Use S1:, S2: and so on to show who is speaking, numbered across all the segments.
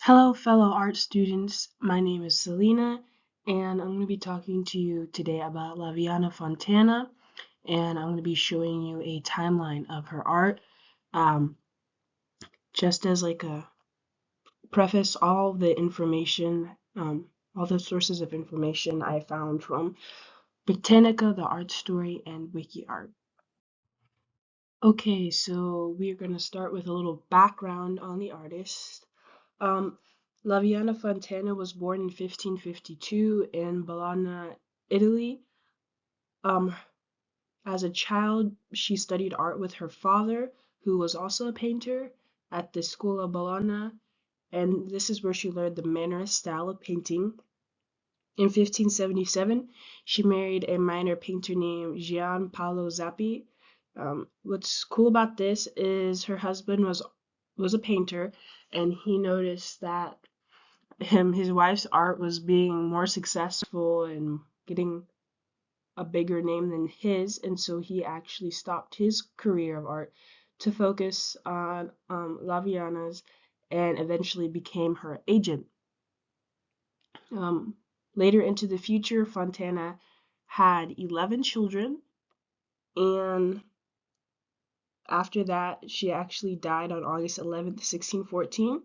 S1: Hello, fellow art students. My name is Selena, and I'm going to be talking to you today about Laviana Fontana, and I'm going to be showing you a timeline of her art. Um, just as like a preface, all the sources of information I found from Britannica, The Art Story, and WikiArt. Okay, so we are going to start with a little background on the artist. Um, Laviana Fontana was born in 1552 in Bologna, Italy. Um, as a child, she studied art with her father, who was also a painter, at the School of Bologna, and this is where she learned the Mannerist style of painting. In 1577, she married a minor painter named Gian Paolo Zappi. What's cool about this is her husband was a painter, and he noticed that his wife's art was being more successful and getting a bigger name than his, and so he actually stopped his career of art to focus on Laviana's and eventually became her agent. Um, Later into the future, Fontana had 11 children, and after that, she actually died on August 11th, 1614,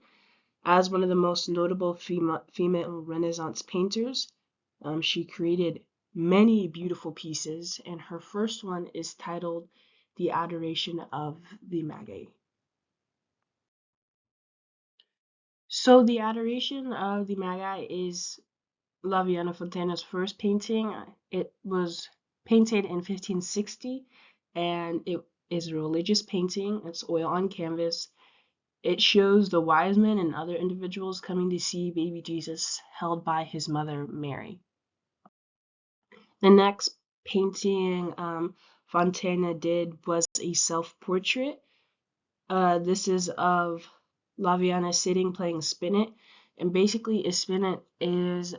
S1: as one of the most notable female Renaissance painters. She created many beautiful pieces, and her first one is titled The Adoration of the Magi. So, The Adoration of the Magi is Laviana Fontana's first painting. It was painted in 1560, and it is a religious painting. It's oil on canvas. It shows the wise men and other individuals coming to see baby Jesus held by his mother Mary. The next painting Fontana did was a self-portrait. This is of Laviana sitting playing spinet, and basically a spinet is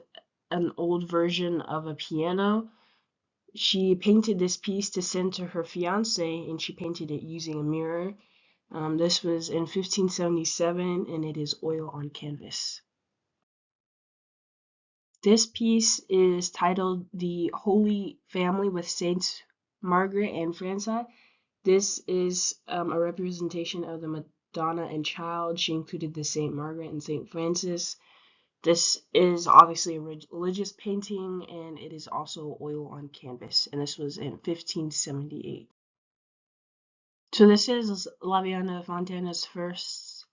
S1: an old version of a piano. She painted this piece to send to her fiance, and she painted it using a mirror. This was in 1577, and it is oil on canvas. This piece is titled The Holy Family with Saints Margaret and Francis. This is a representation of the Madonna and Child. She included the Saint Margaret and Saint Francis. This is obviously a religious painting, and it is also oil on canvas, and this was in 1578. So this is Laviana Fontana's first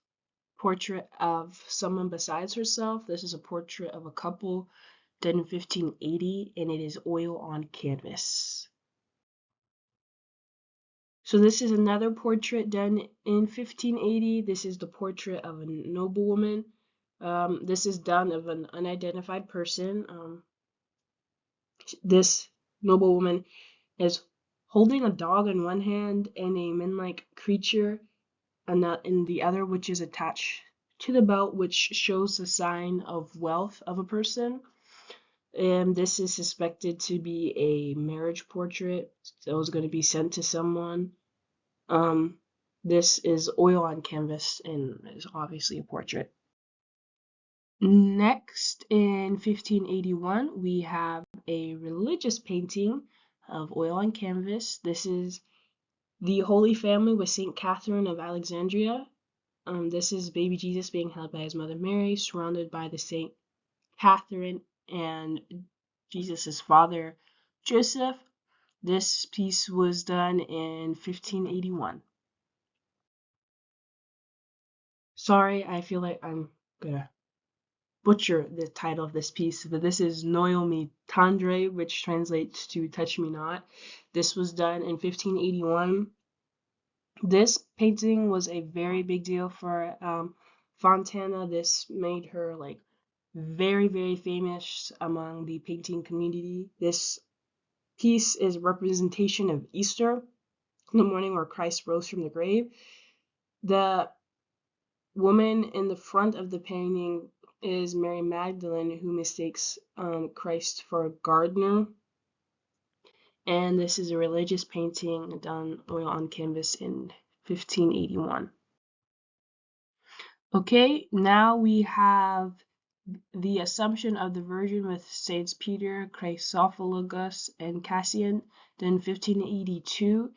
S1: portrait of someone besides herself. This is a portrait of a couple done in 1580, and it is oil on canvas. So this is another portrait done in 1580. This is the portrait of a noblewoman. This is done of an unidentified person. This noblewoman is holding a dog in one hand and a man-like creature in the other, which is attached to the belt, which shows the sign of wealth of a person. And this is suspected to be a marriage portrait that was going to be sent to someone. This is oil on canvas and is obviously a portrait. Next, in 1581, we have a religious painting of oil on canvas. This is the Holy Family with Saint Catherine of Alexandria. This is baby Jesus being held by his mother Mary, surrounded by the Saint Catherine and Jesus' father Joseph. This piece was done in 1581. Sorry, I feel like I'm gonna butcher the title of this piece, but this is Noel Me Tendre, which translates to Touch Me Not. This was done in 1581. This painting was a very big deal for Fontana. This made her like very, very famous among the painting community. This piece is a representation of Easter, the morning where Christ rose from the grave. The woman in the front of the painting is Mary Magdalene, who mistakes Christ for a gardener. And this is a religious painting done oil on canvas in 1581. Okay, now we have the Assumption of the Virgin with Saints Peter, Chrysophilus, and Cassian, then 1582.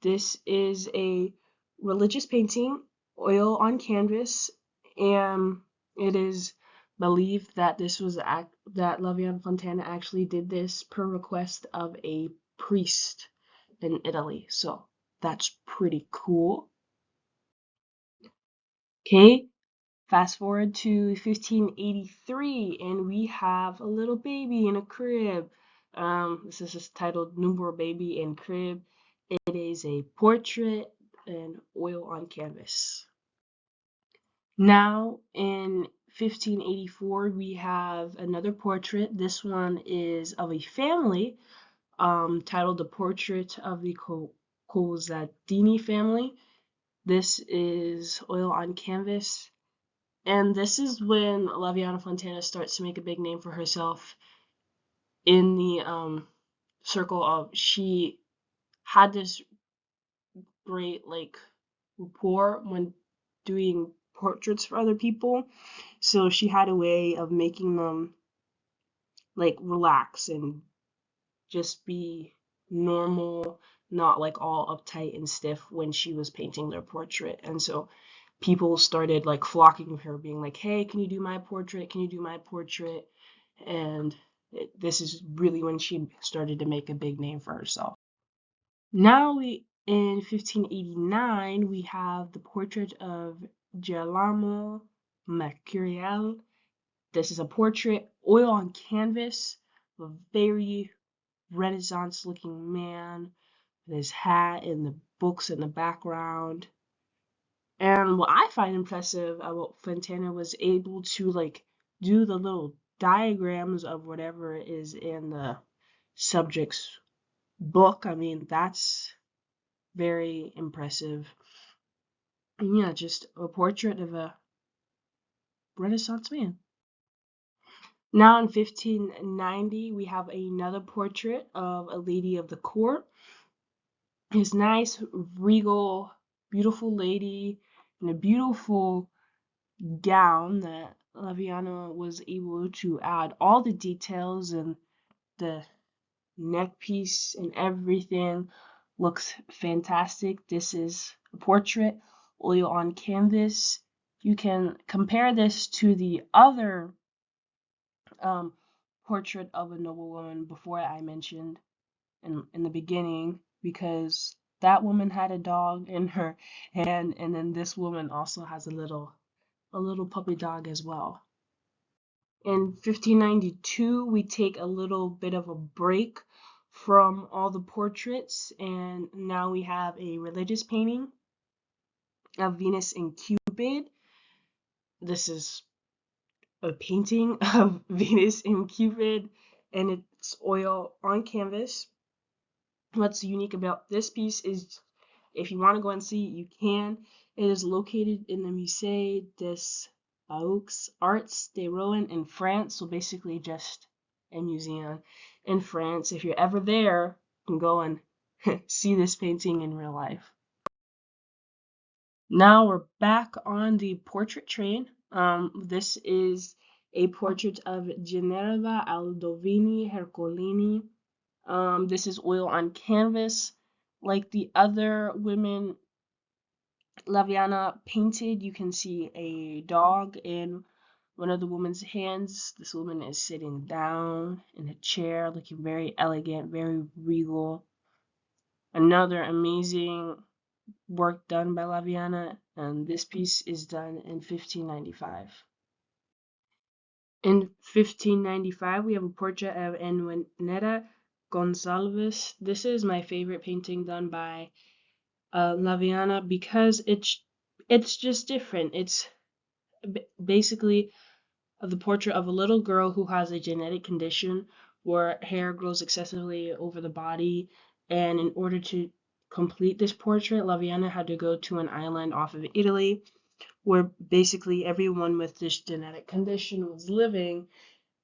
S1: This is a religious painting, oil on canvas, and it is believed that that Lavinia Fontana actually did this per request of a priest in Italy. So that's pretty cool. Okay, fast forward to 1583, and we have a little baby in a crib. This is just titled Newborn Baby in Crib. It is a portrait and oil on canvas. Now, in 1584, we have another portrait. This one is of a family, titled The Portrait of the Cozzadini Family. This is oil on canvas. And this is when Laviana Fontana starts to make a big name for herself in the circle of she had this great like rapport when doing portraits for other people. So she had a way of making them like relax and just be normal, not like all uptight and stiff when she was painting their portrait. And so people started like flocking to her, being like, "Hey, can you do my portrait? Can you do my portrait?" And this is really when she started to make a big name for herself. Now we in 1589 we have the portrait of Girolamo Mercurial. This is a portrait, oil on canvas, of a very Renaissance looking man with his hat and the books in the background. And what I find impressive about Fontana was able to like do the little diagrams of whatever is in the subject's book. I mean, that's very impressive. And yeah, just a portrait of a Renaissance man. Now in 1590, we have another portrait of a lady of the court. His nice, regal, beautiful lady in a beautiful gown that Laviana was able to add all the details, and the neck piece and everything looks fantastic. This is a portrait, oil on canvas. You can compare this to the other um, portrait of a noblewoman before I mentioned in the beginning, because that woman had a dog in her hand, and then this woman also has a little puppy dog as well. In 1592, we take a little bit of a break from all the portraits, and now we have a religious painting of Venus and Cupid. This is a painting of Venus and Cupid, and it's oil on canvas. What's unique about this piece is, if you want to go and see it, you can. It is located in the Musée des Beaux Arts de Rouen in France, so basically just a museum in France. If you're ever there, you can go and see this painting in real life. Now we're back on the portrait train. This is a portrait of Ginevra Aldovini Hercolini. This is oil on canvas. Like the other women Laviana painted, you can see a dog in one of the woman's hands. This woman is sitting down in a chair, looking very elegant, very regal. Another amazing work done by Laviana, and this piece is done in 1595. In 1595, we have a portrait of Enjuaneta Gonçalves. This is my favorite painting done by Laviana because it's just different. It's basically the portrait of a little girl who has a genetic condition where hair grows excessively over the body, and in order to complete this portrait, Laviana had to go to an island off of Italy where basically everyone with this genetic condition was living,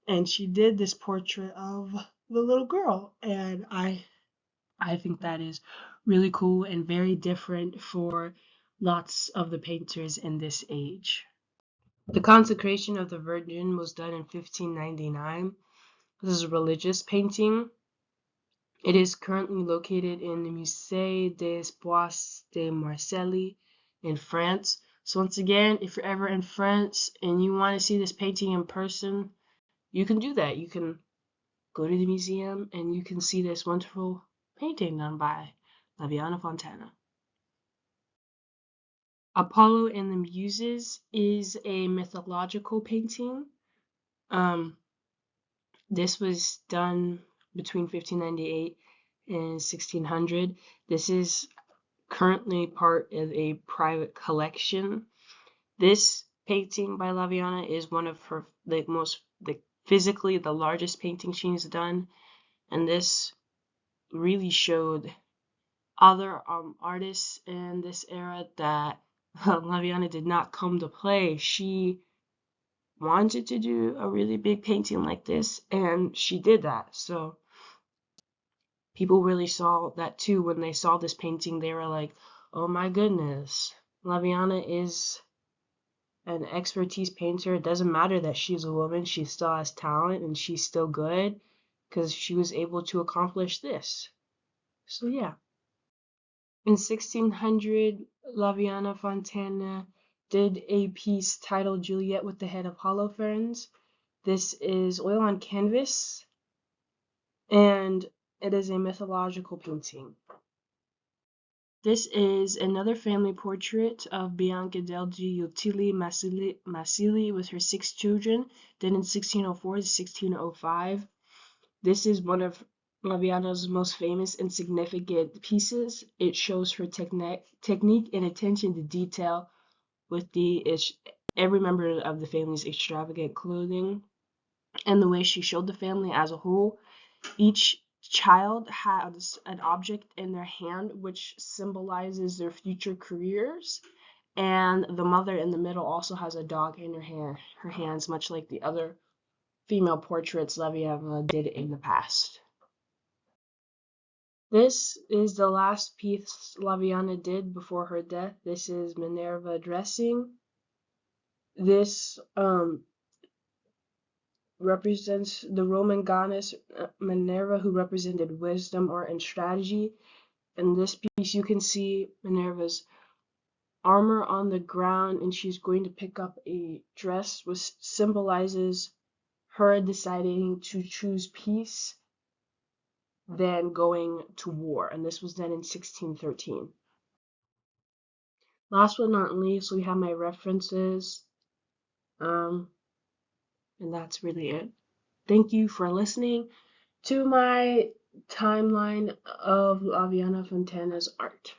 S1: and she did this portrait of the little girl, and I think that is really cool and very different for lots of the painters in this age. The consecration of the Virgin was done in 1599. This is a religious painting. It is currently located in the Musée des Bois de Marseille in France. So once again, if you're ever in France and you want to see this painting in person, you can do that. You can go to the museum and you can see this wonderful painting done by Lavinia Fontana. Apollo and the Muses is a mythological painting. This was done between 1598 and 1600. This is currently part of a private collection. This painting by Laviana is one of her physically the largest painting she's done, and this really showed other artists in this era that Laviana did not come to play. She wanted to do a really big painting like this, and she did that. So people really saw that too. When they saw this painting, they were like, oh my goodness, Laviana is an expertise painter. It doesn't matter that she's a woman, she still has talent and she's still good because she was able to accomplish this. So yeah. In 1600, Laviana Fontana did a piece titled Juliet with the Head of Holofernes. This is oil on canvas and it is a mythological painting. This is another family portrait of Bianca del Gentili Massili with her 6 children, done in 1604 to 1605. This is one of Laviana's most famous and significant pieces. It shows her technique and attention to detail with every member of the family's extravagant clothing and the way she showed the family as a whole. Each child has an object in their hand which symbolizes their future careers, and the mother in the middle also has a dog in her hands, much like the other female portraits Laviana did in the past. This is the last piece Laviana did before her death. This is Minerva dressing. This represents the Roman goddess Minerva, who represented wisdom, art, and strategy. In this piece, you can see Minerva's armor on the ground, and she's going to pick up a dress, which symbolizes her deciding to choose peace than going to war. And this was done in 1613. Last but not least, we have my references. And that's really it. Thank you for listening to my timeline of Laviana Fontana's art.